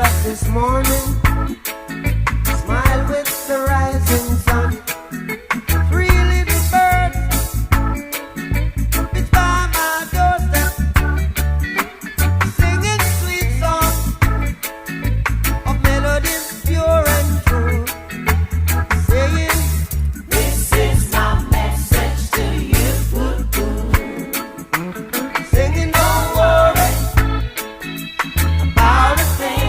up this morning, smile with the rising sun. Three little birds, it's by my doorstep, singing sweet songs of melodies pure and true, saying, this is my message to you. singing, don't worry about a thing.